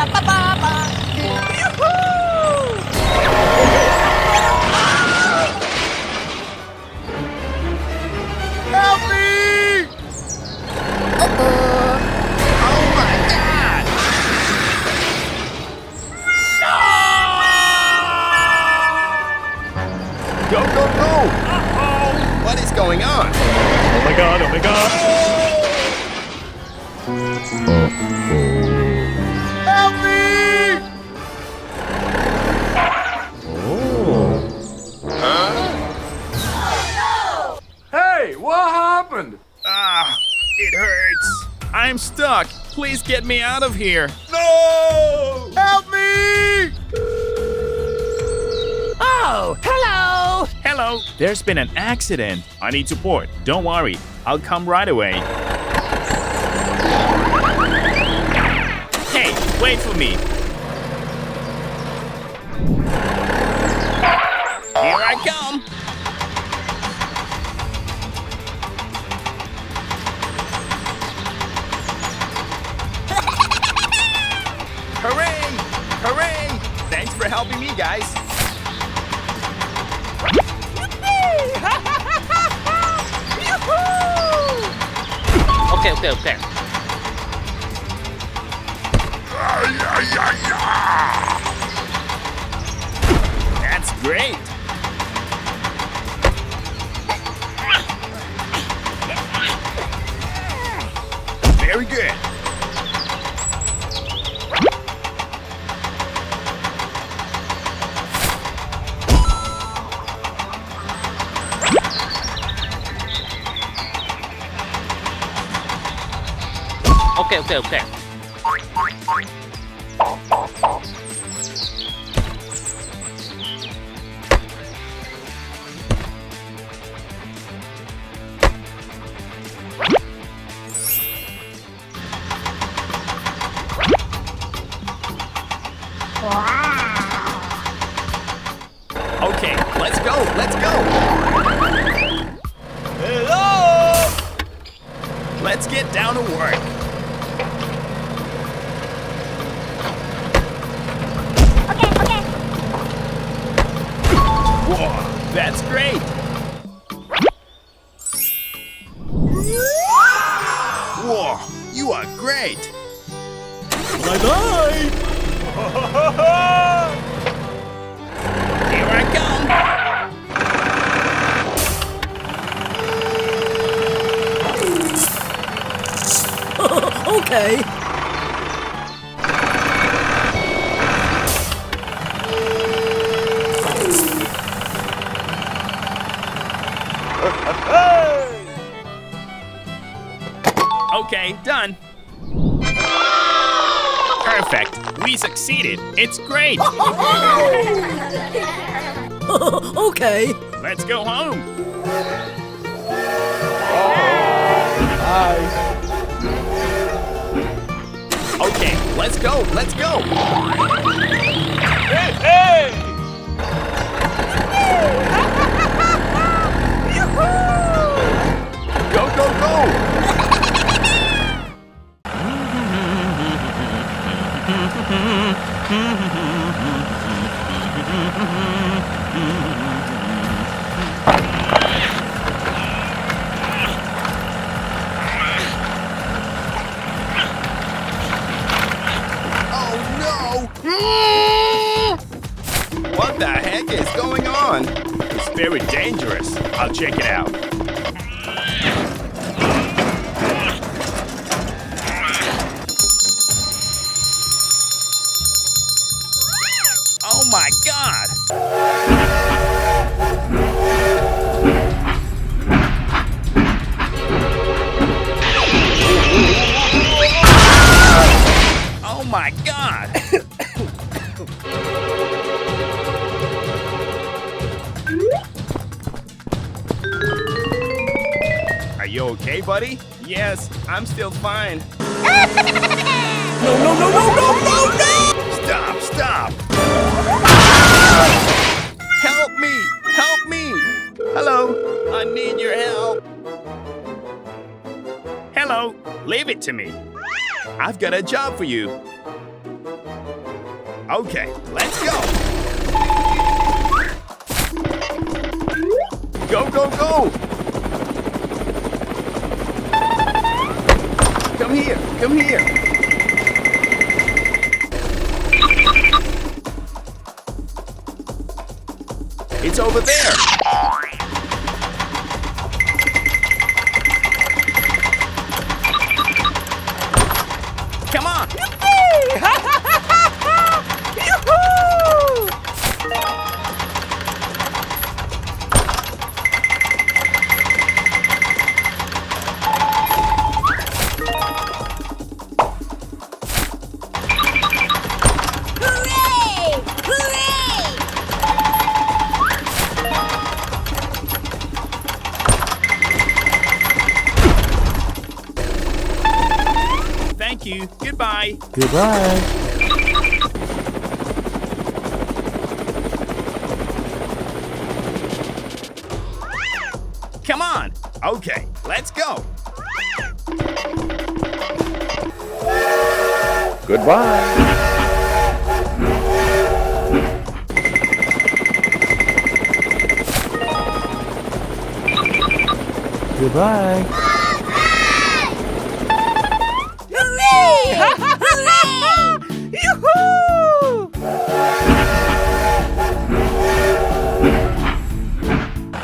Help me! Oh my God! Go, go, go! Uh-oh! What is going on? Oh my God, oh my God. Help me! Hey, what happened? Ah, it hurts. I'm stuck. Please get me out of here. No! Help me! Oh, hello! Hello. There's been an accident. I need support. Don't worry. I'll come right away. Hey, wait for me. Here I come. Hooray! Hooray! Thanks for helping me, guys. Okay, okay, okay. That's great. Very good. Okay, okay, okay. Okay, let's go, let's go. Hello! Let's get down to work. Whoa, that's great. Whoa, you are great. Bye-bye. Here I come. Okay. Okay, done. Perfect. We succeeded. It's great. Okay. Let's go home. Okay, let's go. Let's go. Hey, hey! Go, go, go! Oh no! What the heck is going on? It's very dangerous. I'll check it out. Oh my God! Oh my God! Are you okay, buddy? Yes, I'm still fine. No, no, no, no, no, no, no! Stop, stop! Help me! Help me! Hello, I need your help. Hello, leave it to me. I've got a job for you. Okay, let's go. Go, go, go. Come here, come here. It's over there. Come on. Hooray! Hooray! Thank you. Goodbye. Goodbye. Come on. Okay, let's go. Goodbye. Goodbye. Hooray! Hooray! Yoo-hoo!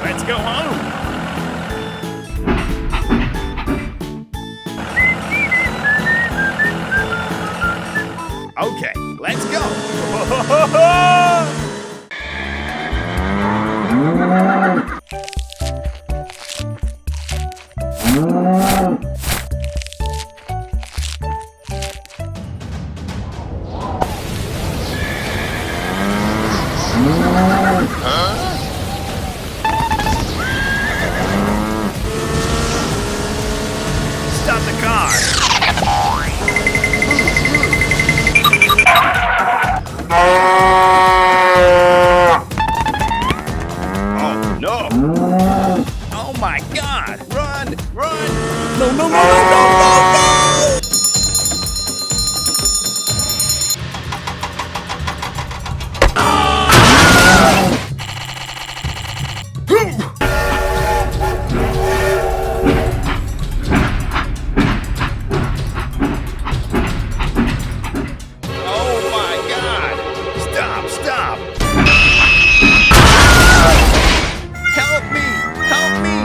Let's go home. Okay, let's go. Stop the car. Oh no. Oh my God. Run, run. No, no, no, no, no, no, no! Oh my God. Stop, stop. Help me, help me.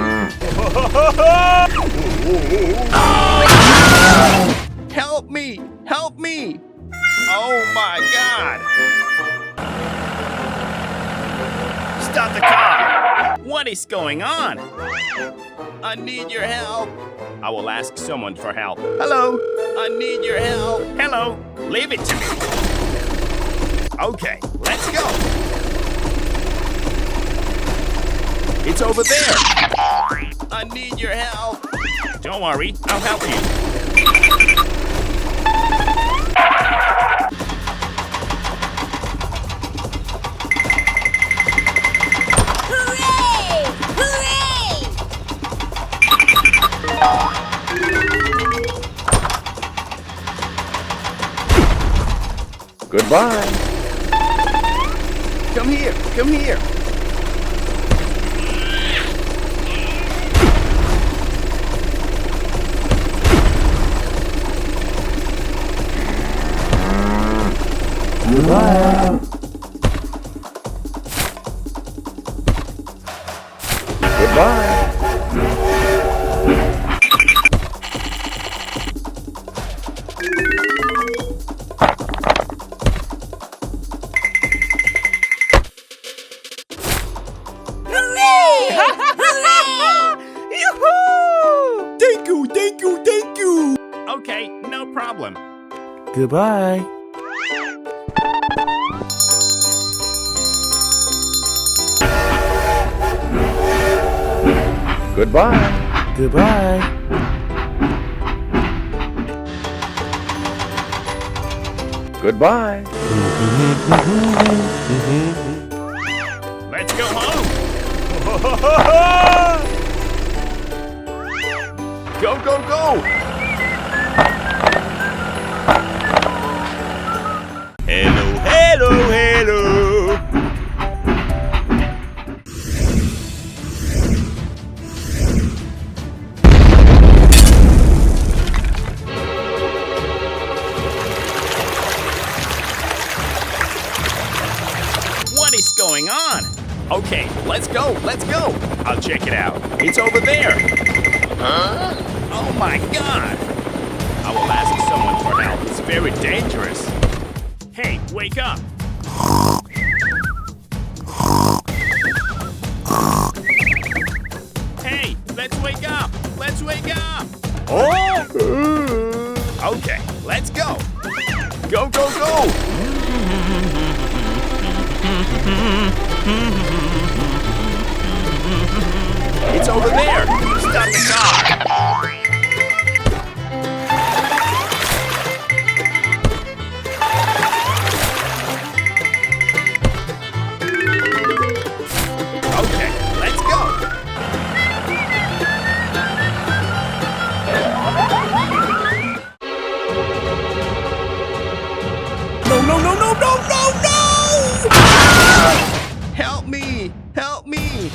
Help me, help me. Oh my God. Stop the car. What is going on? I need your help. I will ask someone for help. Hello, I need your help. Hello. Leave it to me. Okay, let's go. It's over there. I need your help. Don't worry. I'll help you. Hooray! Hooray! Goodbye. Come here, come here. Goodbye. Goodbye. Hooray! Hooray! Yoo-hoo! Thank you, thank you, thank you. Okay, no problem. Goodbye. Goodbye. Goodbye. Goodbye. Let's go home. Go, go, go. Hello, hello. Okay, let's go, let's go. I'll check it out. It's over there. Huh? Oh my God. I will ask someone for help. It's very dangerous. Hey, wake up. Hey, let's wake up. Let's wake up. Oh! Okay, let's go. Go, go, go. It's over there. Stop the car. Okay, let's go. No, no, no, no, no, no, no! Help me! Help me!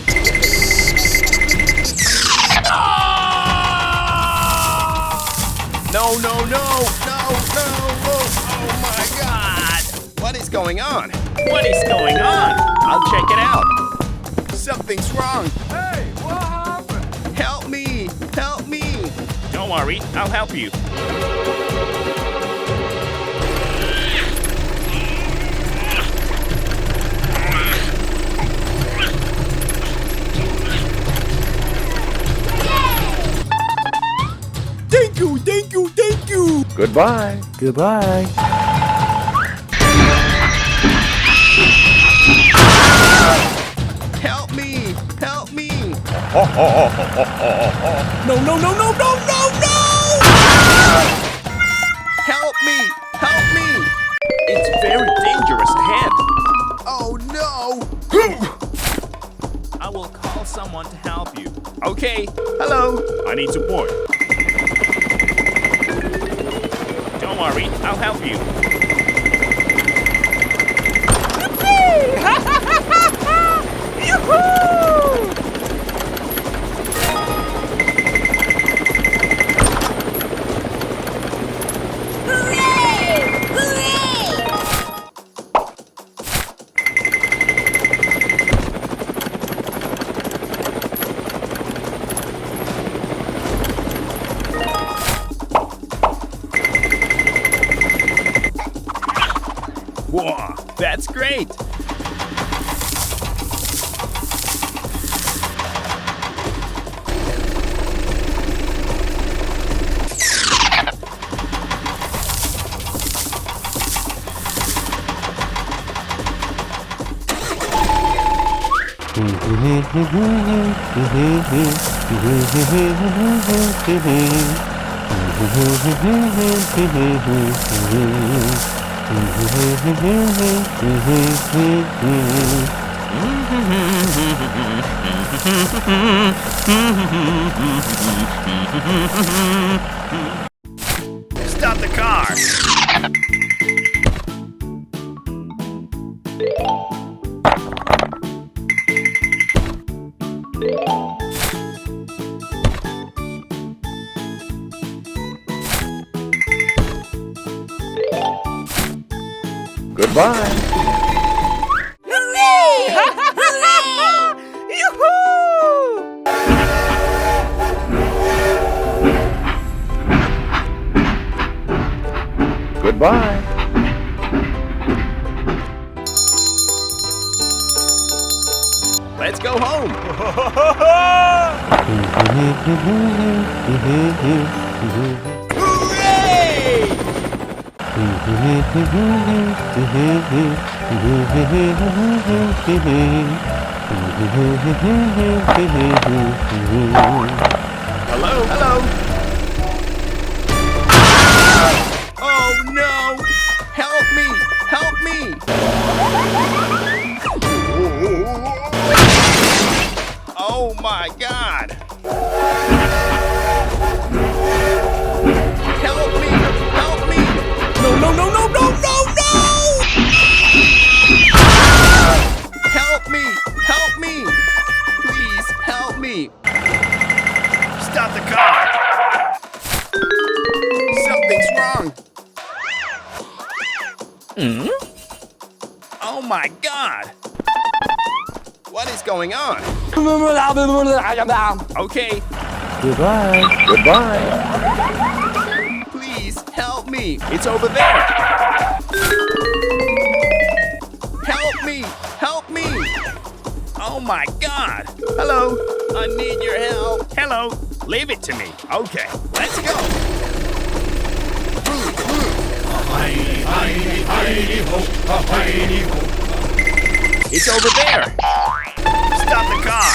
No, no, no, no, no! Oh my God! What is going on? What is going on? I'll check it out. Something's wrong. Hey, what happened? Help me! Help me! Don't worry, I'll help you. Thank you, thank you, thank you! Goodbye. Goodbye. Help me! Help me! No, no, no, no, no, no, no! Help me! Help me! It's very dangerous ahead. Oh no! I will call someone to help you. Okay, hello. I need support. Don't worry, I'll help you. Whoa, that's great. Stop the car. Goodbye. Goodbye. Let's go home. Hooray! Hello? Hello? Oh no! Help me! Help me! Oh my God! Help me! Help me! No, no, no, no, no, no, no! Help me! Help me! Please help me! Stop the car. Something's wrong! Oh my God! What is going on? Okay, Goodbye. Goodbye. please help me. It's over there. Help me! Help me! Oh my God! Hello! I need your help! Hello. Leave it to me. Okay. Let's go! It's over there. Stop the car.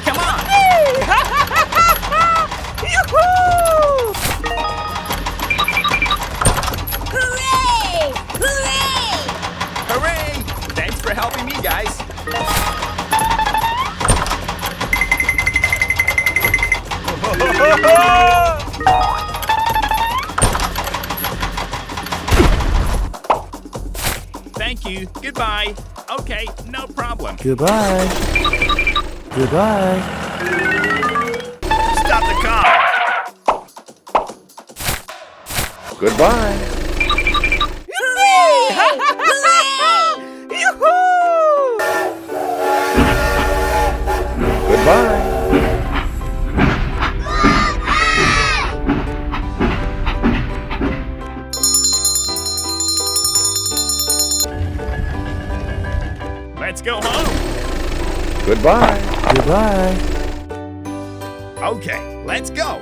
Come on! Hooray! Hooray! Hooray! Thanks for helping me, guys. Thank you. Goodbye. Okay, no problem. Goodbye. Goodbye. Stop the car. Goodbye. Goodbye. Let's go home. Goodbye. Goodbye. Okay, let's go.